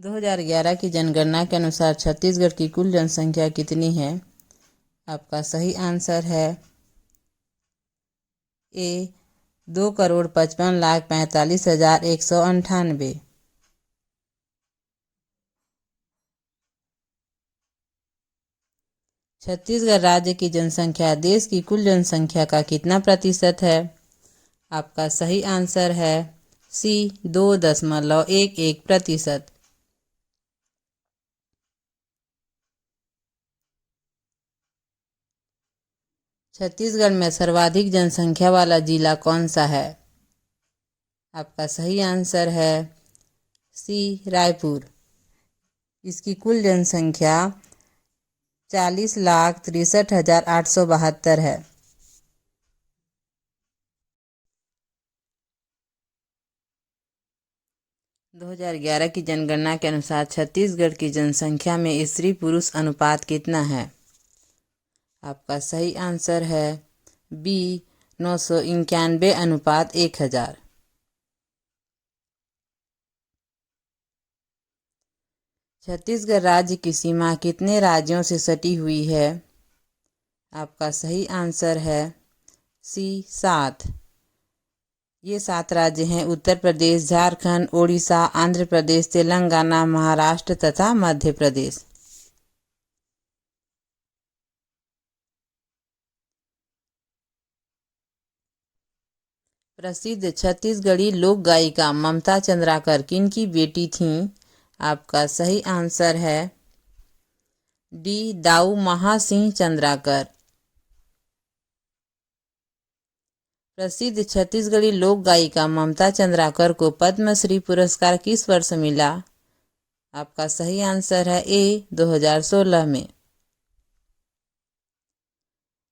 2011 की जनगणना के अनुसार छत्तीसगढ़ की कुल जनसंख्या कितनी है? आपका सही आंसर है ए 2,55,45,198। छत्तीसगढ़ राज्य की जनसंख्या देश की कुल जनसंख्या का कितना प्रतिशत है? आपका सही आंसर है सी 2.11%। छत्तीसगढ़ में सर्वाधिक जनसंख्या वाला जिला कौन सा है? आपका सही आंसर है सी रायपुर। इसकी कुल जनसंख्या 40,63,872 है। दो 2011 की जनगणना के अनुसार छत्तीसगढ़ की जनसंख्या में स्त्री पुरुष अनुपात कितना है? आपका सही आंसर है बी 991:1000। छत्तीसगढ़ राज्य की सीमा कितने राज्यों से सटी हुई है? आपका सही आंसर है सी 7। ये 7 राज्य हैं उत्तर प्रदेश, झारखंड, ओडिशा, आंध्र प्रदेश, तेलंगाना, महाराष्ट्र तथा मध्य प्रदेश। प्रसिद्ध छत्तीसगढ़ी लोक गायिका ममता चंद्राकर किनकी बेटी थीं? आपका सही आंसर है डी दाऊ महासिंह चंद्राकर। प्रसिद्ध छत्तीसगढ़ी लोक गायिका ममता चंद्राकर को पद्मश्री पुरस्कार किस वर्ष मिला? आपका सही आंसर है ए 2016 में।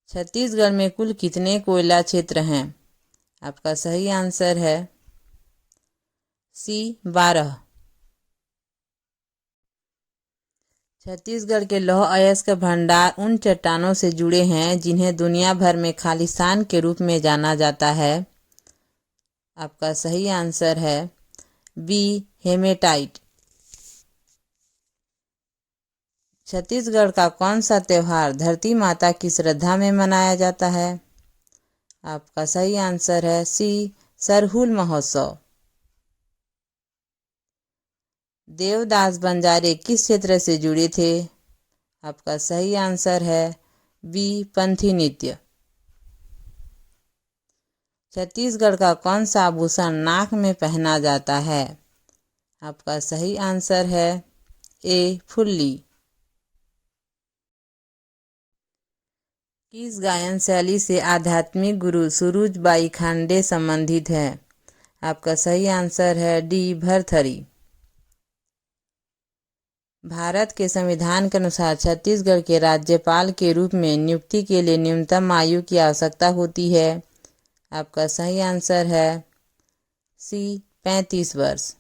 छत्तीसगढ़ में कुल कितने कोयला क्षेत्र हैं? आपका सही आंसर है सी 12। छत्तीसगढ़ के लौह अयस्क भंडार उन चट्टानों से जुड़े हैं जिन्हें दुनिया भर में खालिस्तान के रूप में जाना जाता है। आपका सही आंसर है बी हेमेटाइट। छत्तीसगढ़ का कौन सा त्यौहार धरती माता की श्रद्धा में मनाया जाता है? आपका सही आंसर है सी सरहुल महोत्सव। देवदास बंजारे किस क्षेत्र से जुड़े थे? आपका सही आंसर है बी पंथी नृत्य। छत्तीसगढ़ का कौन सा आभूषण नाक में पहना जाता है? आपका सही आंसर है ए फुल्ली। किस गायन शैली से आध्यात्मिक गुरु सुरुजबाई खांडे संबंधित है? आपका सही आंसर है डी भरथरी। भारत के संविधान के अनुसार छत्तीसगढ़ के राज्यपाल के रूप में नियुक्ति के लिए न्यूनतम आयु की आवश्यकता होती है। आपका सही आंसर है सी 35 वर्ष।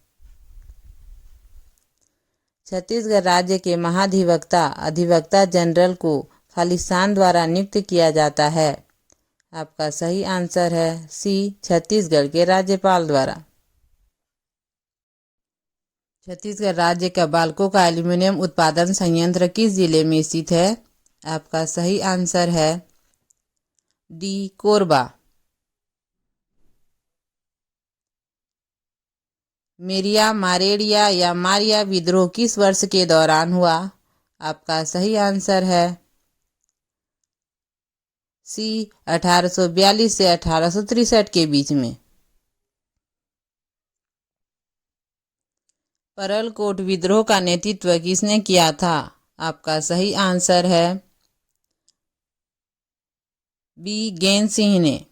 छत्तीसगढ़ राज्य के महाधिवक्ता अधिवक्ता जनरल को खालिस्तान द्वारा नियुक्त किया जाता है। आपका सही आंसर है सी छत्तीसगढ़ के राज्यपाल द्वारा। छत्तीसगढ़ राज्य का बाल्को का एल्यूमीनियम उत्पादन संयंत्र किस जिले में स्थित है? आपका सही आंसर है डी कोरबा। मेरिया मारेडिया या मारिया विद्रोह किस वर्ष के दौरान हुआ? आपका सही आंसर है सी 1842 से 1863 के बीच में। परलकोट विद्रोह का नेतृत्व किसने किया था? आपका सही आंसर है बी गैंद सिंह ने।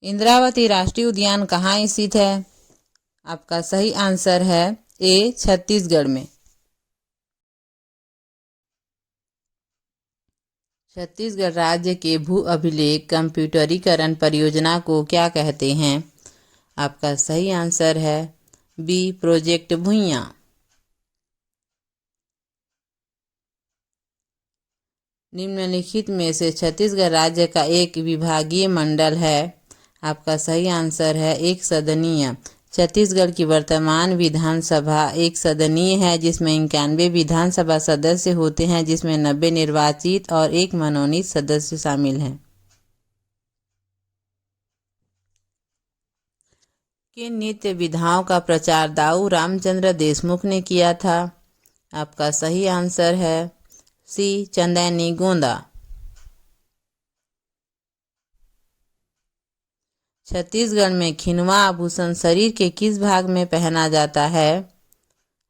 इंद्रावती राष्ट्रीय उद्यान कहाँ स्थित है? आपका सही आंसर है ए छत्तीसगढ़ में। छत्तीसगढ़ राज्य के भू अभिलेख कंप्यूटरीकरण परियोजना को क्या कहते हैं? आपका सही आंसर है बी प्रोजेक्ट भुइयां। निम्नलिखित में से छत्तीसगढ़ राज्य का एक विभागीय मंडल है। आपका सही आंसर है एक सदनीय। छत्तीसगढ़ की वर्तमान विधानसभा एक सदनीय है, जिसमें 91 विधानसभा सदस्य होते हैं, जिसमें 90 निर्वाचित और एक मनोनीत सदस्य शामिल हैं। किन नीति विधाओं का प्रचार दाऊ रामचंद्र देशमुख ने किया था? आपका सही आंसर है सी चंदैनी गोंदा। छत्तीसगढ़ में खिनवा आभूषण शरीर के किस भाग में पहना जाता है?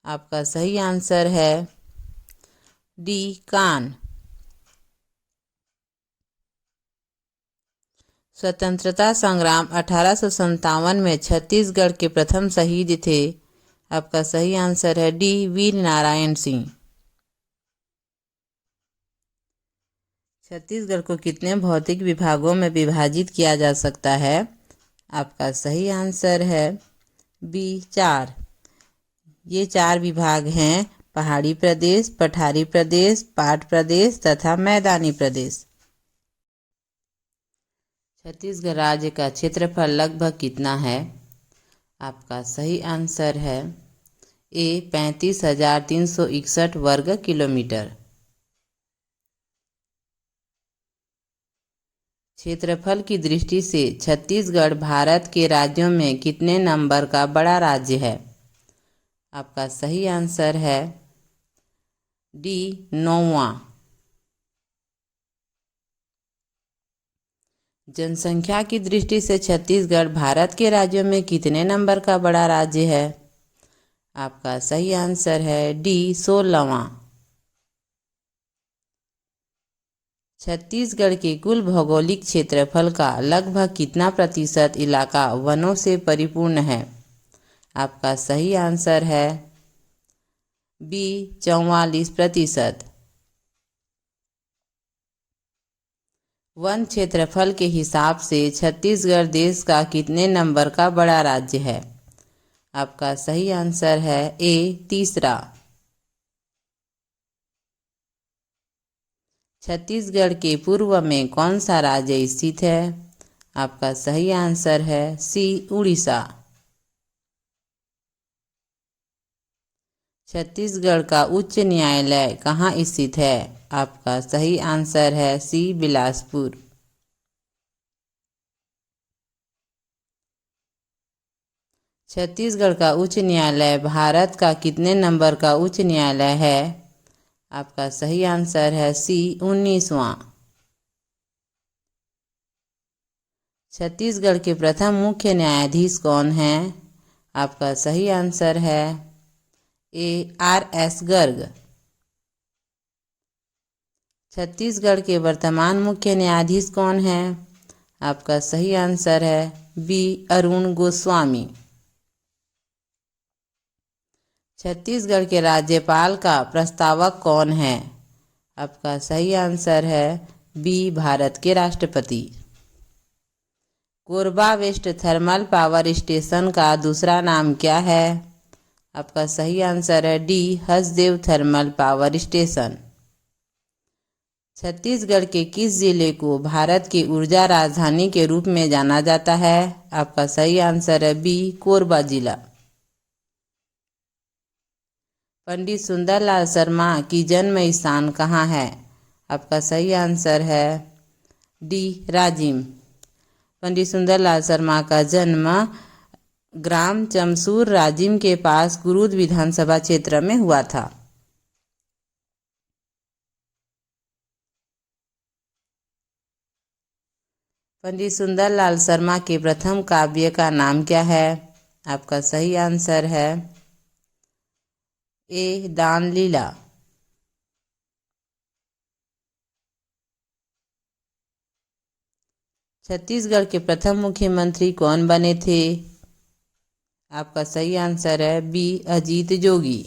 आपका सही आंसर है डी कान। स्वतंत्रता संग्राम 1857 में छत्तीसगढ़ के प्रथम शहीद थे। आपका सही आंसर है डी वीर नारायण सिंह। छत्तीसगढ़ को कितने भौतिक विभागों में विभाजित किया जा सकता है? आपका सही आंसर है बी 4। ये 4 विभाग हैं: पहाड़ी प्रदेश, पठारी प्रदेश, पाट प्रदेश तथा मैदानी प्रदेश। छत्तीसगढ़ राज्य का क्षेत्रफल लगभग कितना है? आपका सही आंसर है ए 35,361 वर्ग किलोमीटर। क्षेत्रफल की दृष्टि से छत्तीसगढ़ भारत के राज्यों में कितने नंबर का बड़ा राज्य है? आपका सही आंसर है डी 9वां। जनसंख्या की दृष्टि से छत्तीसगढ़ भारत के राज्यों में कितने नंबर का बड़ा राज्य है? आपका सही आंसर है डी 16वां। छत्तीसगढ़ के कुल भौगोलिक क्षेत्रफल का लगभग कितना प्रतिशत इलाका वनों से परिपूर्ण है? आपका सही आंसर है बी 44%। वन क्षेत्रफल के हिसाब से छत्तीसगढ़ देश का कितने नंबर का बड़ा राज्य है? आपका सही आंसर है ए 3रा। छत्तीसगढ़ के पूर्व में कौन सा राज्य स्थित है? आपका सही आंसर है सी उड़ीसा। छत्तीसगढ़ का उच्च न्यायालय कहाँ स्थित है? आपका सही आंसर है सी बिलासपुर। छत्तीसगढ़ का उच्च न्यायालय भारत का कितने नंबर का उच्च न्यायालय है? आपका सही आंसर है सी 19वां। छत्तीसगढ़ के प्रथम मुख्य न्यायाधीश कौन हैं? आपका सही आंसर है ए RS गर्ग। छत्तीसगढ़ के वर्तमान मुख्य न्यायाधीश कौन हैं? आपका सही आंसर है बी अरुण गोस्वामी। छत्तीसगढ़ के राज्यपाल का प्रस्तावक कौन है? आपका सही आंसर है बी भारत के राष्ट्रपति। Korba west thermal power station का दूसरा नाम क्या है? आपका सही आंसर है D Hasdeo thermal power station. Chhattisgarh के किस जिले को भारत की ऊर्जा राजधानी के रूप में जाना जाता है? आपका सही आंसर है बी कोरबा जिला। पंडित सुंदरलाल शर्मा की जन्म स्थान कहाँ है? आपका सही आंसर है डी राजिम। पंडित सुंदरलाल शर्मा का जन्म ग्राम चमसूर राजिम के पास कुरूद विधानसभा क्षेत्र में हुआ था। पंडित सुंदरलाल शर्मा के प्रथम काव्य का नाम क्या है? आपका सही आंसर है ए दान लीला। छत्तीसगढ़ के प्रथम मुख्यमंत्री कौन बने थे? आपका सही आंसर है बी अजीत जोगी।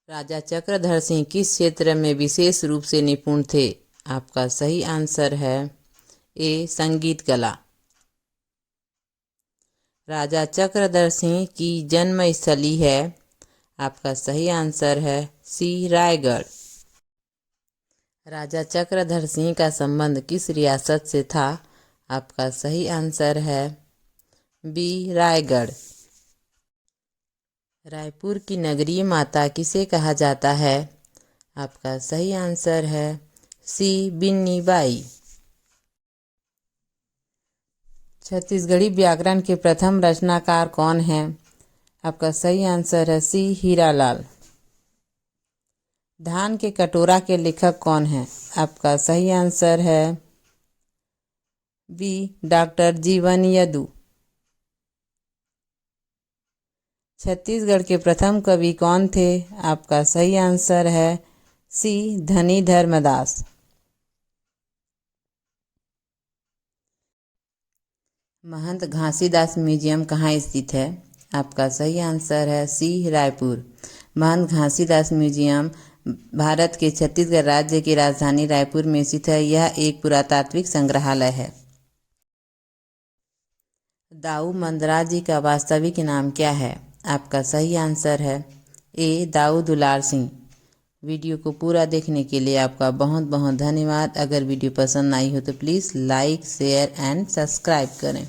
राजा चक्रधर सिंह किस क्षेत्र में विशेष रूप से निपुण थे? आपका सही आंसर है ए संगीत कला। राजा चक्रधर सिंह की जन्मस्थली है? आपका सही आंसर है सी रायगढ़। राजा चक्रधर सिंह का संबंध किस रियासत से था? आपका सही आंसर है बी रायगढ़। रायपुर की नगरीय माता किसे कहा जाता है? आपका सही आंसर है सी बिन्नी बाई। छत्तीसगढ़ी व्याकरण के प्रथम रचनाकार कौन है? आपका सही आंसर है सी हीरालाल। धान के कटोरा के लेखक कौन है? आपका सही आंसर है बी डॉक्टर जीवन यदु। छत्तीसगढ़ के प्रथम कवि कौन थे? आपका सही आंसर है सी धनी धर्मदास। महंत घासीदास म्यूजियम कहाँ स्थित है? आपका सही आंसर है सी रायपुर। महंत घासीदास म्यूजियम भारत के छत्तीसगढ़ राज्य की राजधानी रायपुर में स्थित है। यह एक पुरातात्विक संग्रहालय है। दाऊ मंदराज जी का वास्तविक नाम क्या है? आपका सही आंसर है ए दाऊ दुलार सिंह। वीडियो को पूरा देखने के लिए आपका बहुत बहुत धन्यवाद। अगर वीडियो पसंद आई हो तो please like share and subscribe करें।